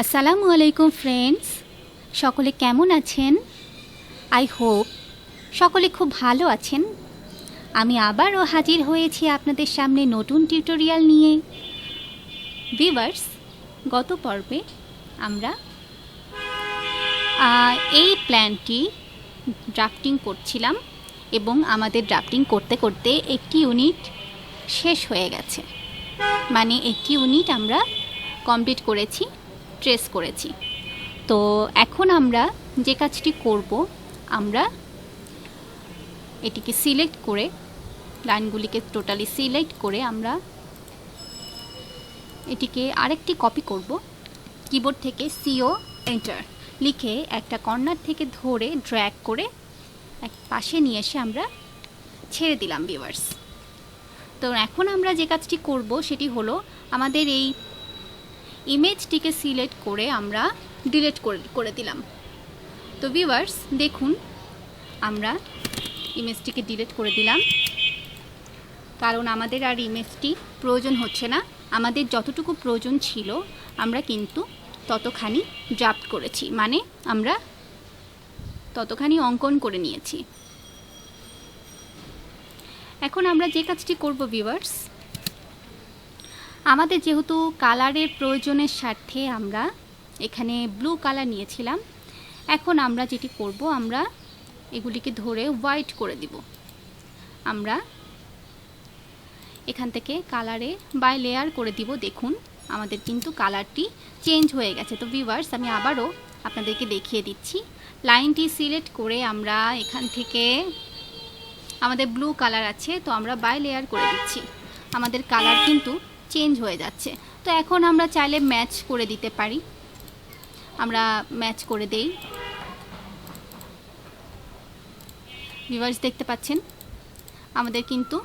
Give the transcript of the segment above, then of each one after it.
আসসালামু আলাইকুম ফ্রেন্ডস, সকলে কেমন আছেন? আই হোপ সকলে খুব ভালো আছেন। আমি আবারও হাজির হয়েছি আপনাদের সামনে নতুন টিউটোরিয়াল নিয়ে। ভিউয়ার্স, গত পর্বে আমরা এই প্ল্যানটি ড্রাফটিং করছিলাম এবং আমাদের ড্রাফটিং করতে করতে একটি ইউনিট শেষ হয়ে গেছে, মানে একটি ইউনিট আমরা কমপ্লিট করেছি, ট্রেস করেছি। তো এখন আমরা যে কাজটি করব, আমরা এটিকে সিলেক্ট করে, লাইনগুলিকে টোটালি সিলেক্ট করে আমরা এটিকে আরেকটি কপি করব। কিবোর্ড থেকে সিও এন্টার লিখে একটা কর্নার থেকে ধরে ড্র্যাগ করে এক পাশে নিয়ে এসে আমরা ছেড়ে দিলাম ভিউয়ার্স। তো এখন আমরা যে কাজটি করব সেটি হলো আমাদের এই ইমেজটিকে সিলেক্ট করে আমরা ডিলিট করে দিলাম। তো ভিউয়ার্স দেখুন, আমরা ইমেজটিকে ডিলিট করে দিলাম কারণ আমাদের আর ইমেজটি প্রয়োজন হচ্ছে না। আমাদের যতটুকু প্রয়োজন ছিল আমরা কিন্তু ততখানি ড্রাফট করেছি, মানে আমরা ততখানি অঙ্কন করে নিয়েছি। এখন আমরা যে কাজটি করব ভিউয়ার্স, আমাদের যেহেতু কালারের প্রয়োজনের স্বার্থে আমরা এখানে ব্লু কালার নিয়েছিলাম, এখন আমরা যেটি করব, আমরা এগুলিকে ধরে হোয়াইট করে দিব। আমরা এখান থেকে কালারে বাই লেয়ার করে দিব। দেখুন আমাদের কিন্তু কালারটি চেঞ্জ হয়ে গেছে। তো ভিউয়ার্স, আমি আবারও আপনাদেরকে দেখিয়ে দিচ্ছি। লাইনটি সিলেক্ট করে আমরা এখান থেকে, আমাদের ব্লু কালার আছে, তো আমরা বাই লেয়ার করে দিচ্ছি। আমাদের কালার কিন্তু চেঞ্জ হয়ে যাচ্ছে। তো এখন আমরা চাইলে ম্যাচ করে দিতে পারি, আমরা ম্যাচ করে দেই। ভিউয়ার্স দেখতে পাচ্ছেন আমাদের কিন্তু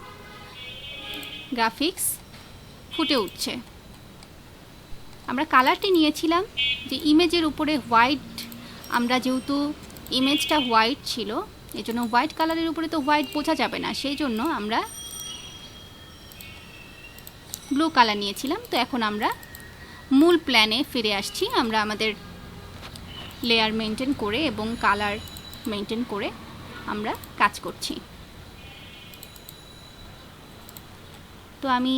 গ্রাফিক্স ফুটে উঠছে। আমরা কালারটি নিয়েছিলাম যে ইমেজের উপরে হোয়াইট, আমরা যেহেতু ইমেজটা হোয়াইট ছিল এজন্য হোয়াইট কালারের উপরে তো হোয়াইট বোঝা যাবে না, সেই জন্য আমরা ব্লু কালার নিয়েছিলাম। তো এখন আমরা মূল প্ল্যানে ফিরে আসছি। আমরা আমাদের লেয়ার মেনটেন করে এবং কালার মেনটেন করে আমরা কাজ করছি। তো আমি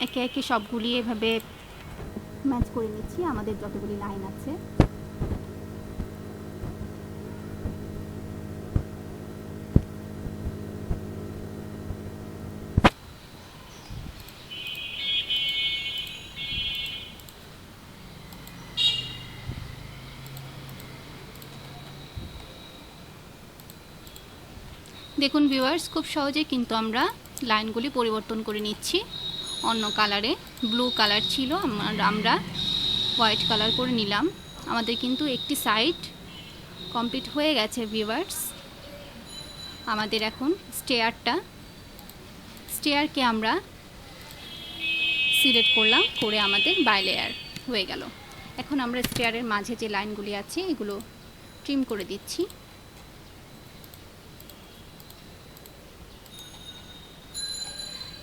একে একে সবগুলি এভাবে ম্যাচ করে নিচ্ছি আমাদের যতগুলি লাইন আছে। দেখুন ভিউয়ার্স, খুব সহজে কিন্তু আমরা লাইনগুলি পরিবর্তন করে নিচ্ছি। অন্য কালারে ব্লু কালার ছিল, আমরা হোয়াইট কালার করে নিলাম। আমাদের কিন্তু একটি সাইড কমপ্লিট হয়ে গেছে ভিউয়ার্স। আমাদের এখন স্টেয়ারকে আমরা সিলেক্ট করলাম, করে আমাদের বাই লেয়ার হয়ে গেল। এখন আমরা স্টেয়ারের মাঝে যে লাইনগুলি আছে এগুলো ট্রিম করে দিচ্ছি।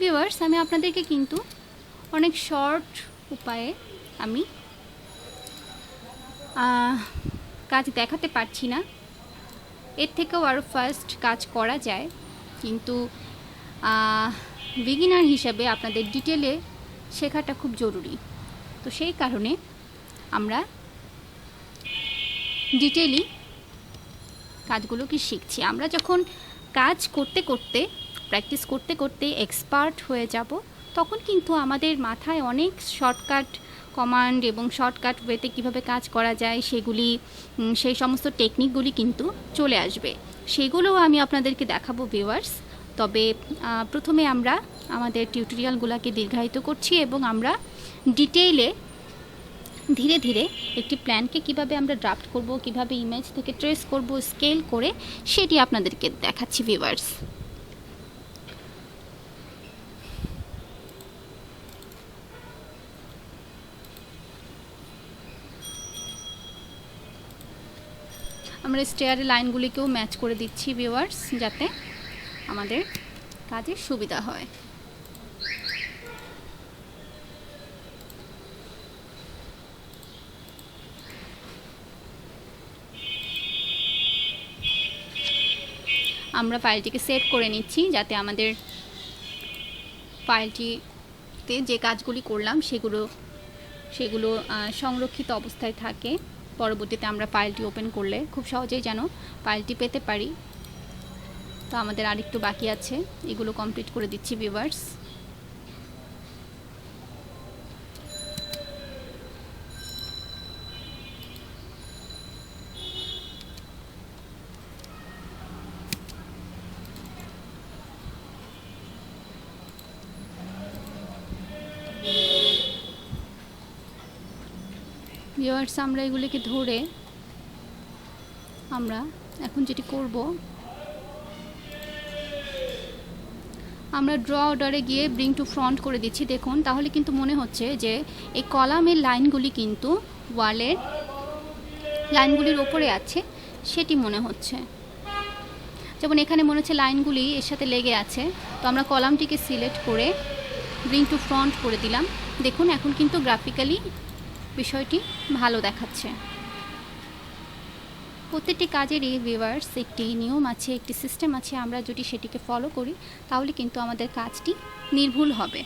ভিউয়ার্স, আমি আপনাদেরকে কিন্তু অনেক শর্ট উপায়ে আমি কাজ দেখাতে পারছি না, এর থেকেও আরও ফাস্ট কাজ করা যায়, কিন্তু বিগিনার হিসাবে আপনাদের ডিটেলে শেখাটা খুব জরুরি। তো সেই কারণে আমরা ডিটেইলি কাজগুলোকে শিখছি। আমরা যখন কাজ করতে করতে, প্র্যাকটিস করতে করতে এক্সপার্ট হয়ে যাব, তখন কিন্তু আমাদের মাথায় অনেক শর্টকাট কমান্ড এবং শর্টকাট ওয়েতে কীভাবে কাজ করা যায় সেই সমস্ত টেকনিকগুলি কিন্তু চলে আসবে। সেগুলোও আমি আপনাদেরকে দেখাবো ভিউয়ার্স। তবে প্রথমে আমরা আমাদের টিউটোরিয়ালগুলোকে দীর্ঘায়িত করছি এবং আমরা ডিটেইলে ধীরে ধীরে একটি প্ল্যানকে কিভাবে আমরা ড্রাফট করব, কিভাবে ইমেজ থেকে ট্রেস করব, স্কেল করে সেটি আপনাদেরকে দেখাচ্ছি ভিউয়ার্স। আমরা স্টেয়ারের লাইনগুলিকেও ম্যাচ করে দিচ্ছি ভিউয়ার্স, যাতে আমাদের কাজে সুবিধা হয়। আমরা ফাইলটিকে সেভ করে নিচ্ছি, যাতে আমাদের ফাইলটিতে যে কাজগুলি করলাম সেগুলো সংরক্ষিত অবস্থায় থাকে। পরবর্তীতে আমরা ফাইলটি ওপেন করলে খুব সহজেই যেন ফাইলটি পেতে পারি। তো আমাদের আরেকটু বাকি আছে, এগুলো কমপ্লিট করে দিচ্ছি ভিউয়ার্স। ভিউয়ার্স, আমরা এগুলিকে ধরে আমরা এখন যেটি করব, আমরা ড্র অর্ডারে গিয়ে ব্রিং টু ফ্রন্ট করে দিচ্ছি। দেখুন, তাহলে কিন্তু মনে হচ্ছে যে এই কলামের লাইনগুলি কিন্তু ওয়ালের লাইনগুলির ওপরে আছে, সেটি মনে হচ্ছে। যেমন এখানে মনে হচ্ছে লাইনগুলি এর সাথে লেগে আছে। তো আমরা কলামটিকে সিলেক্ট করে ব্রিং টু ফ্রন্ট করে দিলাম। দেখুন, এখন কিন্তু গ্রাফিক্যালি বিষয়টি ভালো দেখাচ্ছে। প্রত্যেকটি কাজেরই ভিউয়ার্স একটি নিয়ম আছে, একটি সিস্টেম আছে। আমরা যদি সেটিকে ফলো করি তাহলে কিন্তু আমাদের কাজটি নির্ভুল হবে।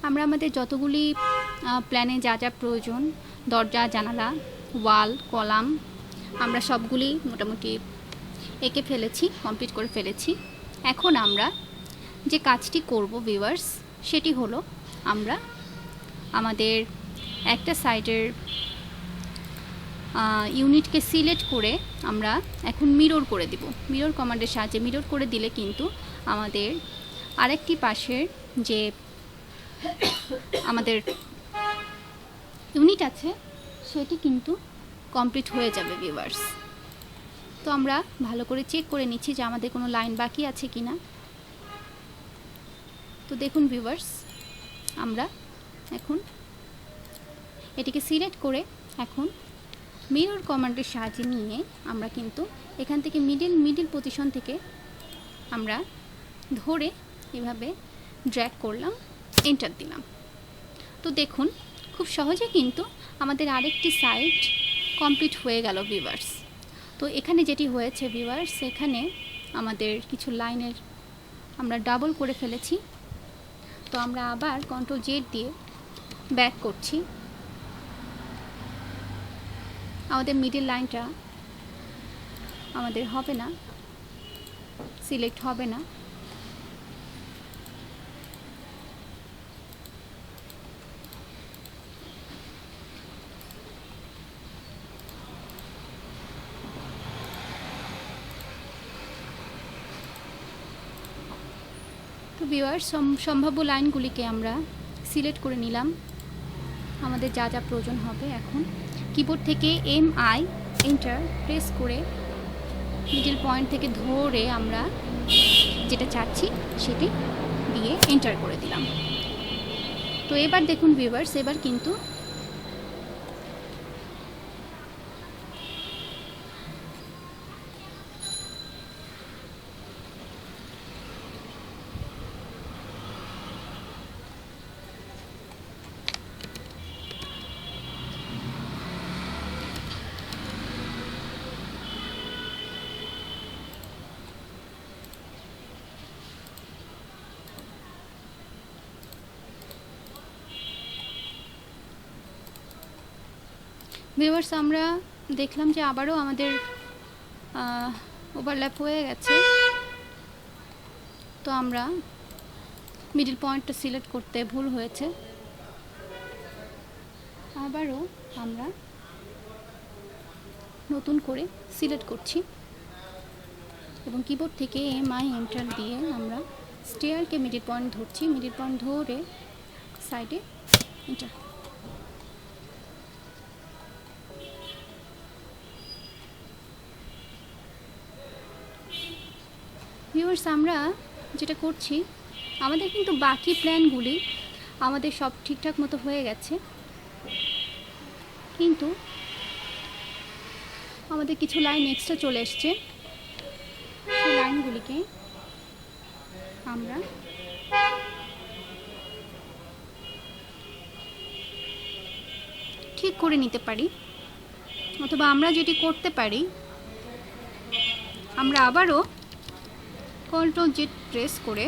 আমরা আমাদের যতগুলি প্ল্যানে যা যা প্রয়োজন, দরজা, জানালা, ওয়াল, কলাম, আমরা সবগুলি মোটামুটি এঁকে ফেলেছি, কমপ্লিট করে ফেলেছি। এখন আমরা যে কাজটি করব ভিউয়ার্স, সেটি হলো আমরা আমাদের একটা সাইডের ইউনিটকে সিলেক্ট করে আমরা এখন মিরর করে দিব। মিরর কমান্ডের সাহায্যে মিরর করে দিলে কিন্তু আমাদের আরেকটি পাশের যে আমাদের ইউনিট আছে সেটি কিন্তু কমপ্লিট হয়ে যাবে ভিউয়ার্স। তো আমরা ভালো করে চেক করে নিচ্ছি যে আমাদের কোনো লাইন বাকি আছে কিনা। তো দেখুন ভিউয়ার্স, আমরা এখন এটিকে সিলেক্ট করে এখন মিরর কমান্ডের সাহায্যে নিয়ে আমরা কিন্তু এখান থেকে মিডিল পজিশন থেকে আমরা ধরে এভাবে ড্র্যাগ করলাম, এন্টার দিলাম। তো দেখুন, খুব সহজে কিন্তু আমাদের আরেকটি সাইড কমপ্লিট হয়ে গেল ভিউয়ার্স। তো এখানে যেটি হয়েছে ভিউয়ার্স, এখানে আমাদের কিছু লাইনের আমরা ডাবল করে ফেলেছি। তো আমরা আবার কন্ট্রোল জেড দিয়ে ব্যাক করছি। আমাদের মিডল লাইনটা আমাদের হবে না, সিলেক্ট হবে না। তো ভিউয়ার্স, সম্ভাব্য লাইনগুলিকে আমরা সিলেক্ট করে নিলাম। আমাদের যা যা প্রয়োজন হবে, এখন কিবোর্ড থেকে MI এন্টার প্রেস করে মিডল পয়েন্ট থেকে ধরে আমরা যেটা চাচ্ছি সেটি দিয়ে এন্টার করে দিলাম। তো এবার দেখুন ভিউয়ার্স, এবার কিন্তু ভিউয়ার্স, আমরা দেখলাম যে আবারও আমাদের ওভারল্যাপ হয়ে গেছে। তো আমরা মিডল পয়েন্টটা সিলেক্ট করতে ভুল হয়েছে, আবারও আমরা নতুন করে সিলেক্ট করছি এবং কিবোর্ড থেকে MI এন্টার দিয়ে আমরা স্টেয়ারকে মিডল পয়েন্ট ধরছি, মিডল পয়েন্ট ধরে সাইডে এন্টার। ভিউয়ার্স, আমরা যেটা করছি, আমাদের কিন্তু বাকি প্ল্যানগুলি আমাদের সব ঠিকঠাক মতো হয়ে গেছে, কিন্তু আমাদের কিছু লাইন এক্সট্রা চলে এসছে। সেই লাইনগুলিকে আমরা ঠিক করে নিতে পারি। অথবা আমরা যেটি করতে পারি, আমরা আবারও কন্ট্রোল জেড প্রেস করে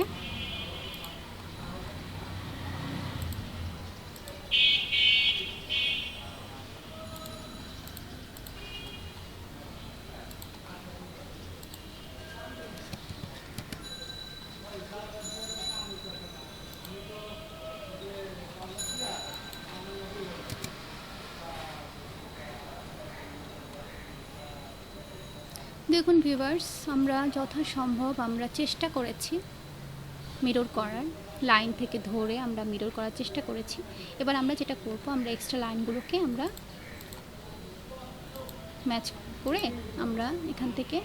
দেখুন ভিউয়ার্স, আমরা যথাসম্ভব আমরা চেষ্টা করেছি মিরর করার, লাইন থেকে ধরে আমরা মিরর করার চেষ্টা করেছি। এবার আমরা যেটা করব, আমরা এক্সট্রা লাইনগুলোকে আমরা ম্যাচ করে আমরা এখান থেকে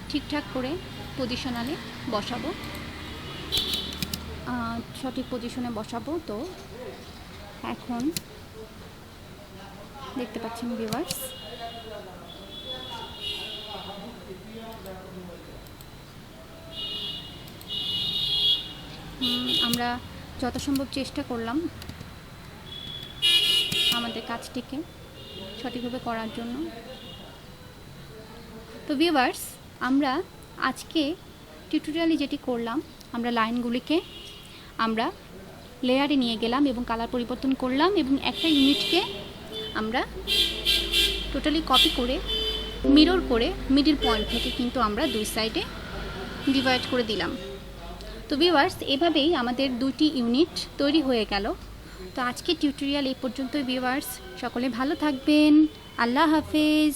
ঠিকঠাক করে পজিশনালে বসাবো, সঠিক পজিশনে বসাবো। তো এখন দেখতে পাচ্ছেন ভিউয়ার্স, আমরা যথাসম্ভব চেষ্টা করলাম আমাদের কাজটিকে সঠিকভাবে করার জন্য। তো ভিউয়ার্স, আমরা আজকে টিউটোরিয়ালে যেটি করলাম, আমরা লাইনগুলিকে আমরা লেয়ারে নিয়ে গেলাম এবং কালার পরিবর্তন করলাম এবং একটা ইউনিটকে আমরা টোটালি কপি করে মিরর করে মিডল পয়েন্ট থেকে কিন্তু আমরা দুই সাইডে ডিভাইড করে দিলাম। তো ভিউয়ার্স, এভাবেই আমাদের দুটি ইউনিট তৈরি হয়ে গেল। তো আজকের টিউটোরিয়াল এই পর্যন্তই ভিউয়ার্স, সকলে ভালো থাকবেন। আল্লাহ হাফেজ।